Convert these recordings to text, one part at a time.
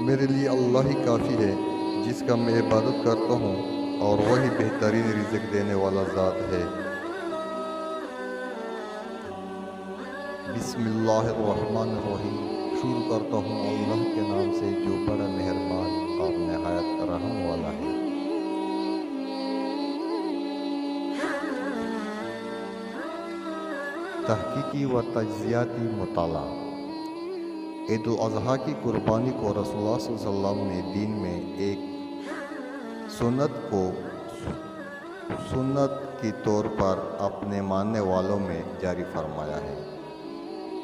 میرے لیے اللہ ہی کافی ہے جس کا میں عبادت کرتا ہوں، اور وہی بہترین رزق دینے والا ذات ہے۔ بسم اللہ الرحمن الرحیم۔ شروع کرتا ہوں اللہ کے نام سے جو بڑا مہربان اور نہایت رحم والا ہے۔ تحقیقی و تجزیاتی مطالعہ۔ عید الاضحیٰ کی قربانی کو رسول اللہ صلی اللہ علیہ وسلم نے دین میں ایک سنت کے طور پر اپنے ماننے والوں میں جاری فرمایا ہے۔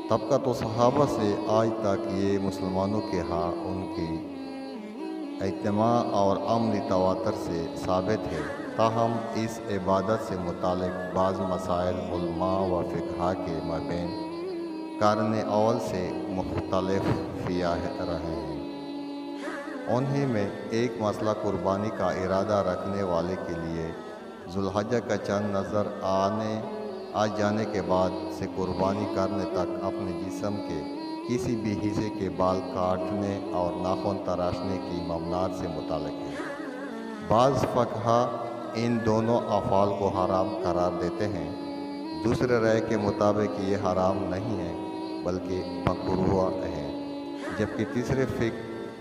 تب کا تو صحابہ سے آج تک یہ مسلمانوں کے ہاں ان کی اجتماع اور عملی تواتر سے ثابت ہے۔ تاہم اس عبادت سے متعلق بعض مسائل علماء و فقہا کے مابین قرن اول سے مختلف رہے ہیں۔ انہیں میں ایک مسئلہ قربانی کا ارادہ رکھنے والے کے لیے ذوالحجہ کا چاند نظر آ جانے کے بعد سے قربانی کرنے تک اپنے جسم کے کسی بھی حصے کے بال کاٹنے اور ناخن تراشنے کی ممنوعات سے متعلق ہے۔ بعض فقہا ان دونوں افعال کو حرام قرار دیتے ہیں۔ دوسرے رائے کے مطابق یہ حرام نہیں ہے بلکہ مکروہ ہے، جبکہ تیسرے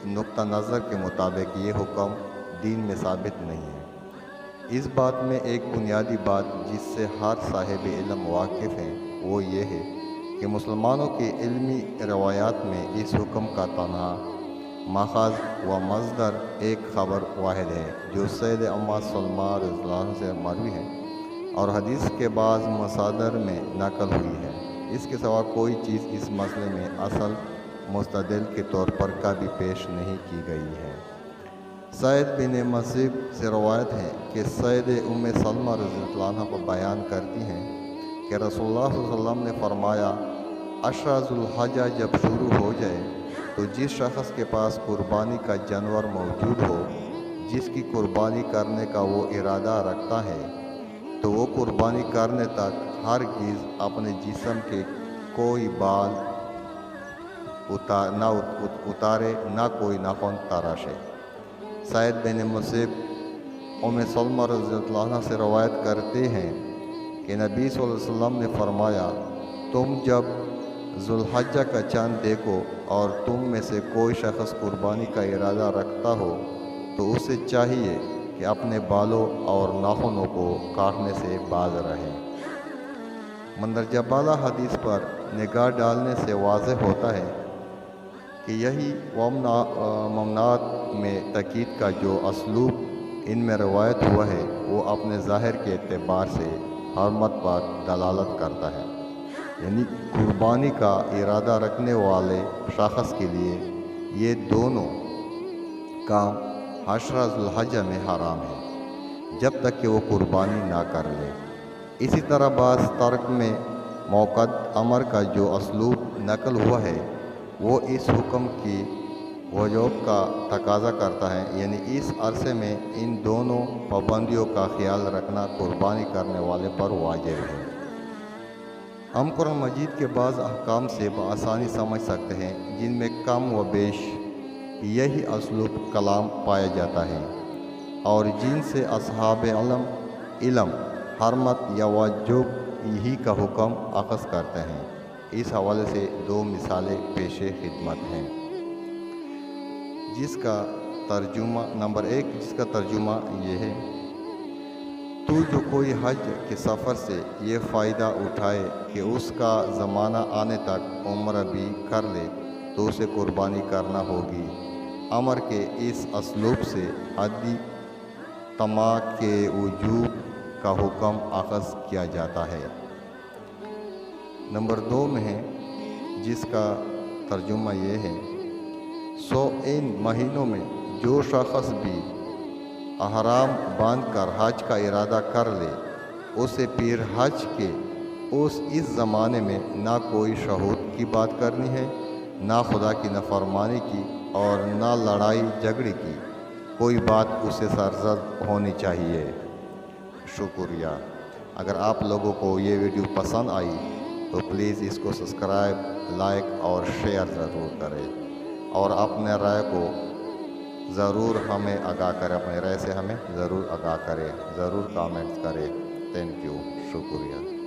نقطہ نظر کے مطابق یہ حکم دین میں ثابت نہیں ہے۔ اس بات میں ایک بنیادی بات جس سے ہر صاحب علم واقف ہے وہ یہ ہے کہ مسلمانوں کی علمی روایات میں اس حکم کا تنہا ماخذ و مصدر ایک خبر واحد ہے جو سید ام سلمہ رضی اللہ عنہ سے مروی ہے اور حدیث کے بعض مصادر میں نقل ہوئی ہے۔ اس کے سوا کوئی چیز اس مسئلے میں اصل مستدل کے طور پر کبھی پیش نہیں کی گئی ہے۔ سعید بن مسیب سے روایت ہے کہ سید ام سلمہ رضی اللہ عنہ کو بیان کرتی ہیں کہ رسول اللہ صلی اللہ علیہ وسلم نے فرمایا، عشرہ ذوالحجہ جب شروع ہو جائے تو جس شخص کے پاس قربانی کا جانور موجود ہو جس کی قربانی کرنے کا وہ ارادہ رکھتا ہے تو وہ قربانی کرنے تک ہرگز اپنے جسم کے کوئی بال نہ اتارے نہ کوئی ناخن تراشے۔ سعید بن مسیب ام سلمہ رضی اللہ عنہ سے روایت کرتے ہیں کہ نبی صلی اللہ علیہ وسلم نے فرمایا، تم جب ذوالحجہ کا چاند دیکھو اور تم میں سے کوئی شخص قربانی کا ارادہ رکھتا ہو تو اسے چاہیے کہ اپنے بالوں اور ناخنوں کو کاٹنے سے باز رہے۔ مندرجہ بالا حدیث پر نگاہ ڈالنے سے واضح ہوتا ہے کہ یہی ممنوعات میں تاکید کا جو اسلوب ان میں روایت ہوا ہے وہ اپنے ظاہر کے اعتبار سے حرمت پر دلالت کرتا ہے، یعنی قربانی کا ارادہ رکھنے والے شخص کے لیے یہ دونوں کام عشرہ ذوالحجہ میں حرام ہے جب تک کہ وہ قربانی نہ کر لے۔ اسی طرح بعض ترک میں موقد امر کا جو اسلوب نقل ہوا ہے وہ اس حکم کی وجوب کا تقاضا کرتا ہے، یعنی اس عرصے میں ان دونوں پابندیوں کا خیال رکھنا قربانی کرنے والے پر واجب ہے۔ ہم قرآن مجید کے بعض احکام سے بآسانی سمجھ سکتے ہیں جن میں کم و بیش یہی اسلوب کلام پایا جاتا ہے اور جن سے اصحاب علم حرمت یا وجوب یہی کا حکم اخذ کرتے ہیں۔ اس حوالے سے دو مثالیں پیش خدمت ہیں۔ نمبر 1 جس کا ترجمہ یہ ہے، تو جو کوئی حج کے سفر سے یہ فائدہ اٹھائے کہ اس کا زمانہ آنے تک عمرہ بھی کر لے تو اسے قربانی کرنا ہوگی۔ امر کے اس اسلوب سے حدی تماع کے وجوب کا حکم اخذ کیا جاتا ہے۔ نمبر 2 میں ہے جس کا ترجمہ یہ ہے، سو ان مہینوں میں جو شخص بھی احرام باندھ کر حج کا ارادہ کر لے اسے پیر حج کے اس زمانے میں نہ کوئی شہود کی بات کرنی ہے، نہ خدا کی نافرمانی کی اور نہ لڑائی جھگڑے کی کوئی بات اسے سرزد ہونی چاہیے۔ شکریہ۔ اگر آپ لوگوں کو یہ ویڈیو پسند آئی تو پلیز اس کو سبسکرائب، لائک اور شیئر ضرور کریں اور اپنے رائے کو ضرور ہمیں آگاہ کرے، اپنے رائے سے ہمیں ضرور آگاہ کرے، ضرور کامنٹس کرے۔ تھینک یو، شکریہ۔